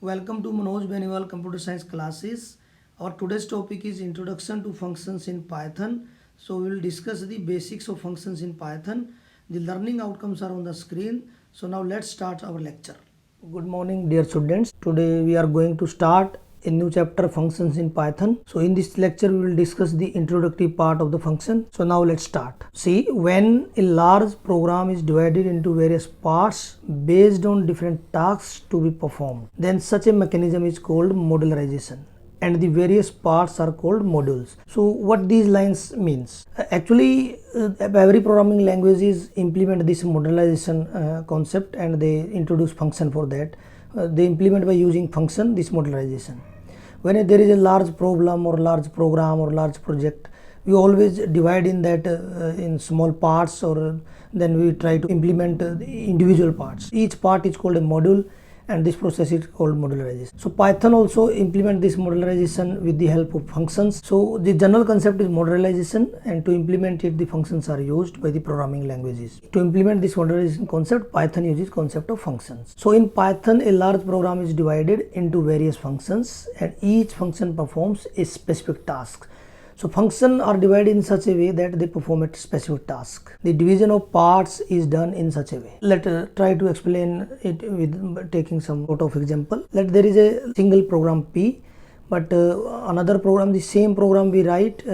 Welcome to Manoj Beniwal Computer Science classes. Our today's topic is Introduction to Functions in Python. So we will discuss the basics of functions in Python. The learning outcomes are on the screen. So now let's start our lecture. Good morning dear students. Today we are going to start a new chapter, functions in Python. So in this lecture we will discuss the introductory part of the function. So now let's start. See, when a large program is divided into various parts based on different tasks to be performed, then such a mechanism is called modularization, and the various parts are called modules. So what these lines means, actually every programming languages implement this modularization concept, and they introduce function for that. They implement by using function this modularization. When there is a large problem or large program or large project, we always divide in that in small parts, or then we try to implement the individual parts. Each part is called a module, and this process is called modularization. So Python also implement this modularization with the help of functions. So the general concept is modularization, and to implement it the functions are used by the programming languages. To implement this modularization concept, Python uses concept of functions. So in Python, a large program is divided into various functions, and each function performs a specific task. So functions are divided in such a way that they perform a specific task. The division of parts is done in such a way. Let's try to explain it with taking some sort of example. There is a single program P, but another program, the same program we write,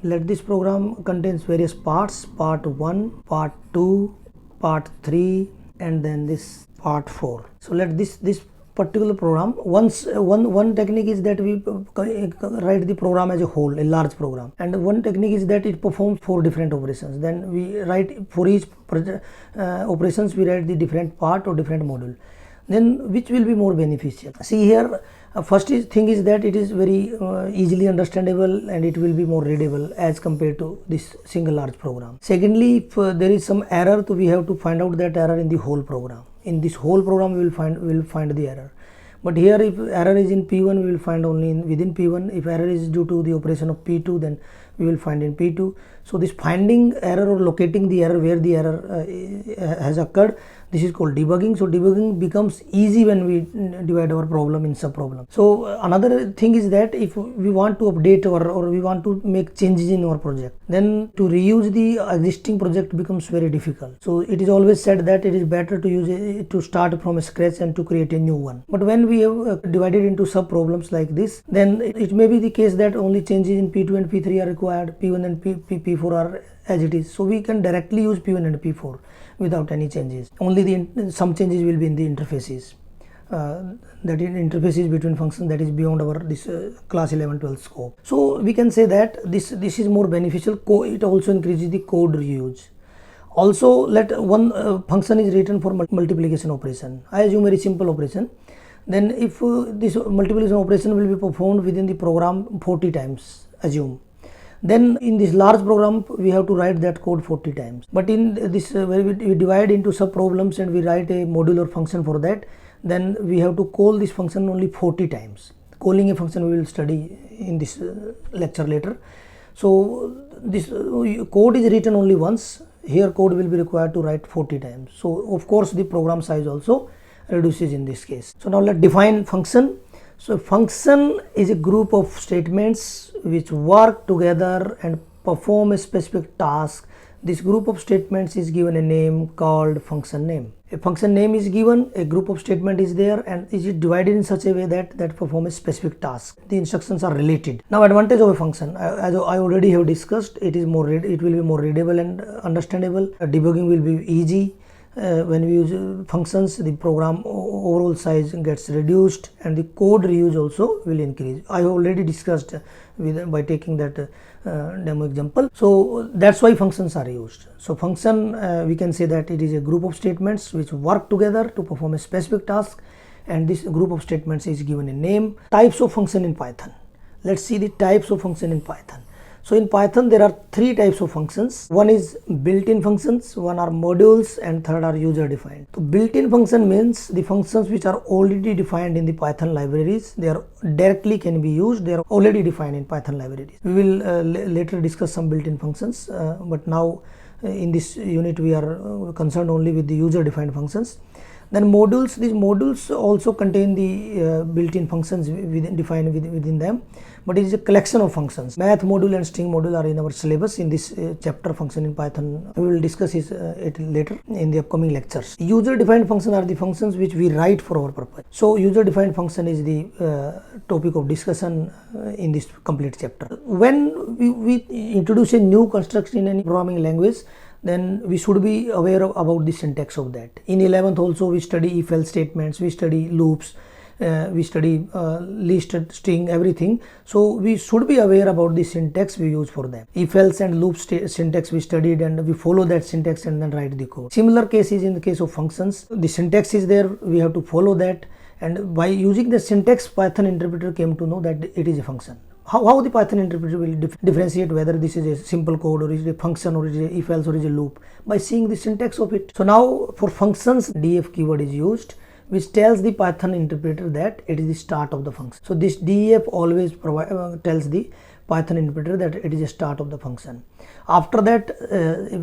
let this program contains various parts, part 1, part 2, part 3, and then this part 4. So let this particular program, one technique is that we write the program as a whole, a large program, and one technique is that it performs 4 different operations. Then we write for each operations, we write the different part or different module. Then which will be more beneficial? See here, first thing is that it is very easily understandable, and it will be more readable as compared to this single large program. Secondly, if there is some error, so we have to find out that error in the whole program. In this whole program we will find the error. But here, if error is in P1, we will find only within P1. If error is due to the operation of P2, then we will find in P2. So this finding error or locating the error where the error has occurred, this is called debugging. So debugging becomes easy when we divide our problem in sub-problem. So another thing is that if we want to update or we want to make changes in our project, then to reuse the existing project becomes very difficult. So it is always said that it is better to use it to start from scratch and to create a new one. But when we have divided into sub-problems like this, then it may be the case that only changes in P2 and P3 are required, P1 and P4 are as it is. So we can directly use P1 and P4 without any changes. Only some changes will be in the interfaces. That is interfaces between functions, that is beyond our this class 11-12 scope. So we can say that this is more beneficial. It also increases the code reuse. Also, let one function is written for multiplication operation. I assume very simple operation. Then if this multiplication operation will be performed within the program 40 times, assume, then in this large program we have to write that code 40 times. But in this where we divide into sub problems and we write a modular function for that, then we have to call this function only 40 times. Calling a function we will study in this lecture later. So this code is written only once. Here code will be required to write 40 times. So of course the program size also reduces in this case. So now let's define function. So function is a group of statements which work together and perform a specific task. This group of statements is given a name called function name. A function name is given, a group of statement is there, and it is divided in such a way that perform a specific task. The instructions are related. Now advantage of a function, as I already have discussed, it will be more readable and understandable. Debugging will be easy. When we use functions, the program overall size gets reduced, and the code reuse also will increase. I have already discussed by taking that demo example. So that's why functions are used. So function, we can say that it is a group of statements which work together to perform a specific task, and this group of statements is given a name. Types of function in Python. Let's see the types of function in Python. So in Python there are 3 types of functions. One is built-in functions, one are modules, and third are user-defined. So built-in function means the functions which are already defined in the Python libraries. They are directly can be used. They are already defined in Python libraries. We will later discuss some built-in functions, but now in this unit we are concerned only with the user-defined functions. Then modules, these modules also contain the built-in functions defined within them, but it is a collection of functions. Math module and string module are in our syllabus in this chapter function in Python. We will discuss it later in the upcoming lectures. User defined functions are the functions which we write for our purpose. So user defined function is the topic of discussion in this complete chapter. When we introduce a new construction in any programming language, then we should be aware about the syntax of that. In 11th also we study if else statements, we study loops, we study list, string, everything. So we should be aware about the syntax we use for them. If else and loop syntax we studied, and we follow that syntax and then write the code. Similar case is in the case of functions. The syntax is there, we have to follow that, and by using the syntax, Python interpreter came to know that it is a function. How the Python interpreter will differentiate whether this is a simple code or is it a function or is it a if else or is it a loop, by seeing the syntax of it. So now for functions, def keyword is used, which tells the Python interpreter that it is the start of the function. So this def always tells the Python interpreter that it is a start of the function. After that,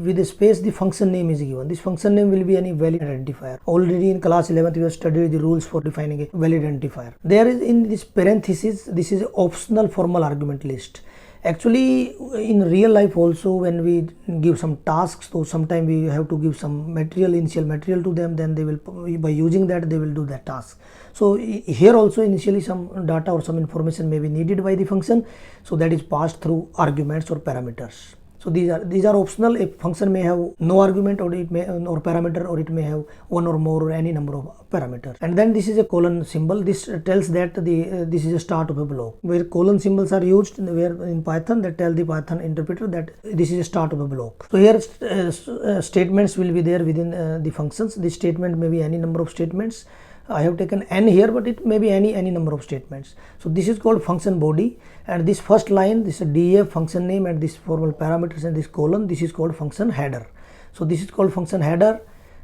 with a space, the function name is given. This function name will be any valid identifier. Already in class 11th we have studied the rules for defining a valid identifier. There is in this parenthesis, this is an optional formal argument list. Actually, in real life also, when we give some tasks, so sometimes we have to give some initial material to them, then they will, by using that, they will do that task. So here also initially some data or some information may be needed by the function, so that is passed through arguments or parameters. So these are optional. A function may have no argument, or it may or parameter, or it may have one or more or any number of parameters. And then this is a colon symbol. This tells that this is a start of a block. Where colon symbols are used, where in Python, that tell the Python interpreter that this is a start of a block. So here statements will be there within the functions. This statement may be any number of statements. I have taken n here, but it may be any number of statements. So this is called function body, and this first line, this is def function name, and this formal parameters and this colon, this is called function header. So this is called function header,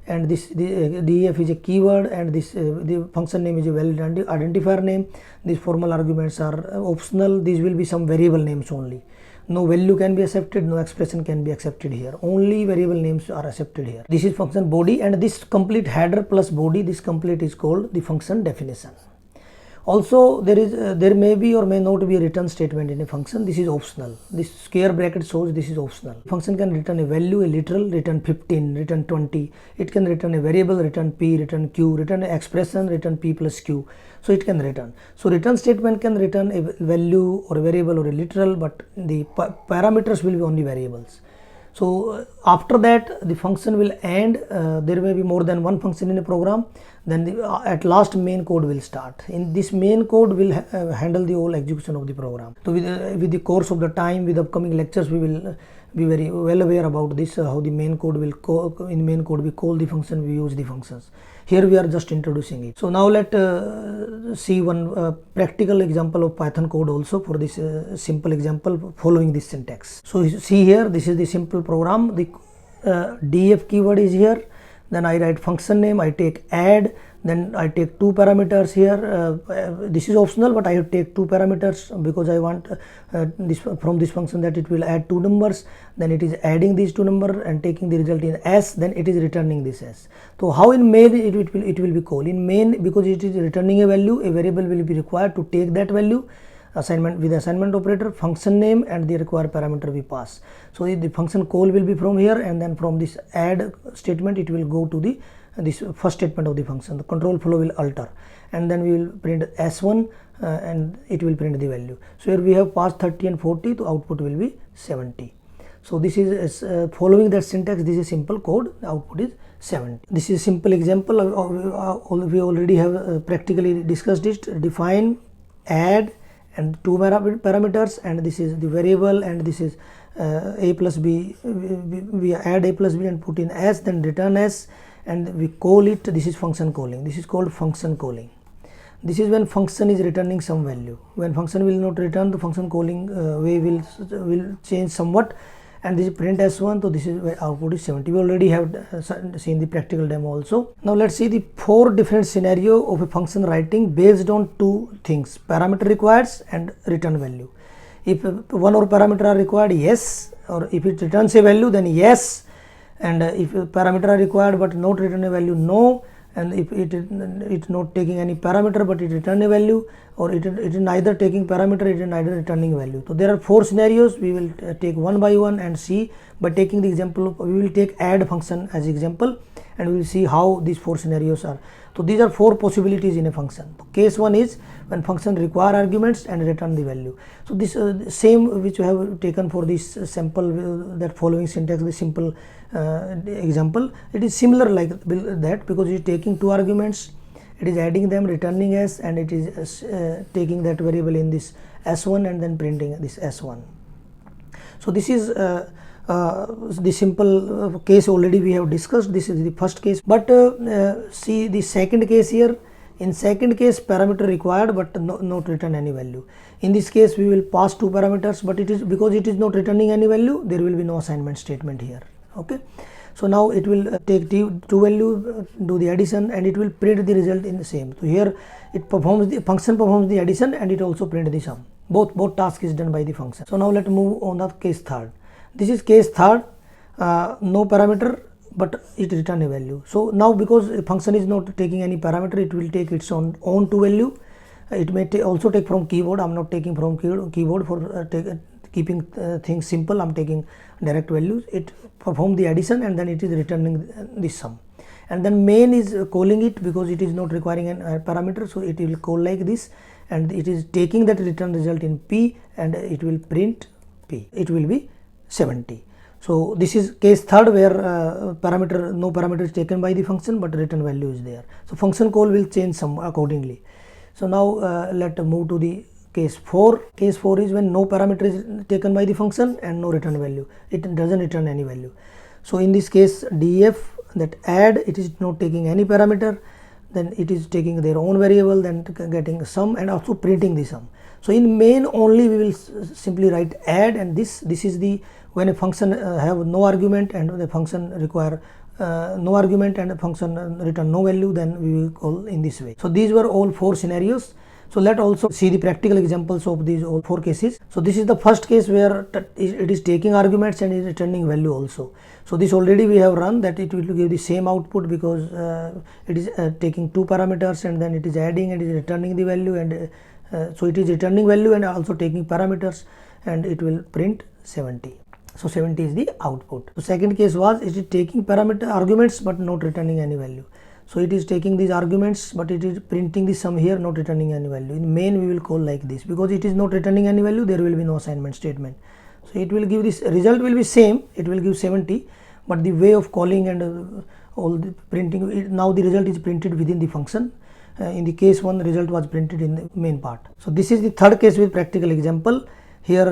and this def is a keyword, and this the function name is a valid identifier name. These formal arguments are optional. These will be some variable names only. No value can be accepted, no expression can be accepted here. Only variable names are accepted here. This is function body, and this complete header plus body, this complete is called the function definition. Also, there may be or may not be a return statement in a function. This is optional. This square bracket shows this is optional. Function can return a value, a literal, return 15, return 20. It can return a variable, return p, return q, return an expression, return p plus q. So it can return. So return statement can return a value or a variable or a literal, but the parameters will be only variables. So after that, the function will end. There may be more than one function in a program. Then at last main code will start. In this main code will handle the whole execution of the program. So with the course of the time, with upcoming lectures, we will be very well aware about this, how the main code will in main code we call the function, we use the functions. Here we are just introducing it. So now let see one practical example of Python code also for this simple example following this syntax. So see here, this is the simple program. The def keyword is here. Then I write function name, I take add, then I take two parameters here. This is optional, but I have to take two parameters because I want this from this function that it will add two numbers. Then it is adding these two numbers and taking the result in s, then it is returning this s. So how in main it will be called? In main, because it is returning a value, a variable will be required to take that value. Assignment with assignment operator, function name, and the required parameter we pass. So the function call will be from here, and then from this add statement it will go to this first statement of the function. The control flow will alter, and then we will print s1 and it will print the value. So here we have passed 30 and 40, the output will be 70. So this is following that syntax. This is simple code, the output is 70. This is simple example. We already have practically discussed it. Define, add, and two parameters, and this is the variable, and this is a plus b. We add a plus b and put in s, then return s, and we call it. This is function calling. This is called function calling. This is when function is returning some value. When function will not return, the function calling way will change somewhat, and this is print s1. So this is where output is 70. We already have seen the practical demo also. Now let's see the 4 different scenario of a function writing based on 2 things: parameter requires and return value. If one or parameter are required, yes, or if it returns a value, then yes, and if parameter are required but not return a value, no, and if it's not taking any parameter but it return a value, or it is neither taking parameter, it is neither returning value. So there are 4 scenarios. We will take one by one and see. By taking the example, we will take add function as example, and we will see how these 4 scenarios are. So these are 4 possibilities in a function. Case 1 is when function require arguments and return the value. So this same which we have taken for this sample, that following syntax, the simple example, it is similar like that, because it is taking 2 arguments, it is adding them, returning s, and it is taking that variable in this s1 and then printing this s1. So this is the simple case already we have discussed. This is the first case, but see the second case here. In second case, parameter required but not return any value. In this case, we will pass 2 parameters, but it is because it is not returning any value, there will be no assignment statement here. Okay, so now it will take 2 value, do the addition, and it will print the result in the same. So here it performs, the function performs the addition, and it also print the sum. Both task is done by the function. So now let's move on the case third. This is case third, no parameter but it return a value. So now because a function is not taking any parameter, it will take its own 2 value. It may also take from keyboard. I am not taking from keyboard for keeping things simple. I am taking direct values. It perform the addition and then it is returning the sum. And then main is calling it because it is not requiring a parameter, so it will call like this, and it is taking that return result in P, and it will print P. It will be 70. So this is case third, where no parameter is taken by the function but return value is there. So function call will change some accordingly. So now let move to the case 4. Case 4 is when no parameter is taken by the function and no return value. It doesn't return any value. So in this case, def, that add, it is not taking any parameter, then it is taking their own variable, then getting sum and also printing the sum. So in main only we will simply write add, and this is the when a function have no argument and the function require no argument and the function return no value, then we will call in this way. So these were all 4 scenarios. So let also see the practical examples of these all 4 cases. So this is the first case where it is taking arguments and is returning value also. So this already we have run, that it will give the same output because it is taking 2 parameters and then it is adding and it is returning the value, and so it is returning value and also taking parameters, and it will print 70. So 70 is the output. So second case was it is taking parameter arguments but not returning any value. So it is taking these arguments but it is printing the sum here, not returning any value. In main we will call like this, because it is not returning any value, there will be no assignment statement. So it will give this result will be same, it will give 70, but the way of calling and all the printing, now the result is printed within the function. In the case 1, the result was printed in the main part. So this is the third case with practical example. Here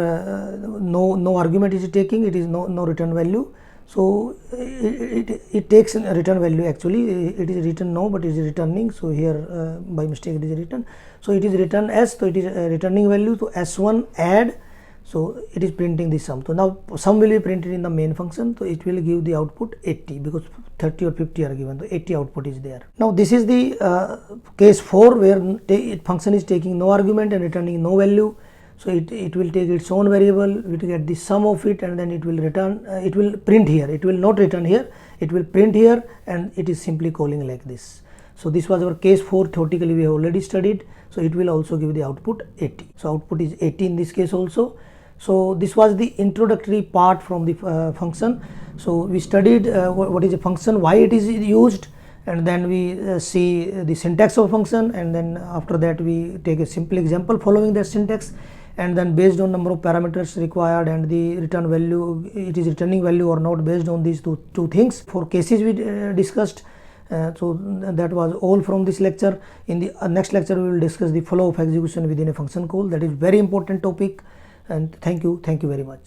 no argument is taking, it is no return value. So it takes a return value, actually it is written no but it is returning. So here by mistake it is written, so it is return s, so it is returning value. So s1 add, so it is printing the sum. So now sum will be printed in the main function, so it will give the output 80 because 30 or 50 are given, so 80 output is there. Now this is the case 4 where function is taking no argument and returning no value. So it will take its own variable, we will get the sum of it, and then it will return, it will print here, it will not return here, it will print here, and it is simply calling like this. So this was our case 4, theoretically we have already studied. So it will also give the output 80. So output is 80 in this case also. So this was the introductory part from the function. So we studied what is a function, why it is used, and then we see the syntax of function, and then after that we take a simple example following that syntax, and then based on number of parameters required and the return value, it is returning value or not, based on these two things. 4 cases we discussed. So that was all from this lecture. In the next lecture we will discuss the flow of execution within a function call. That is very important topic, and thank you very much.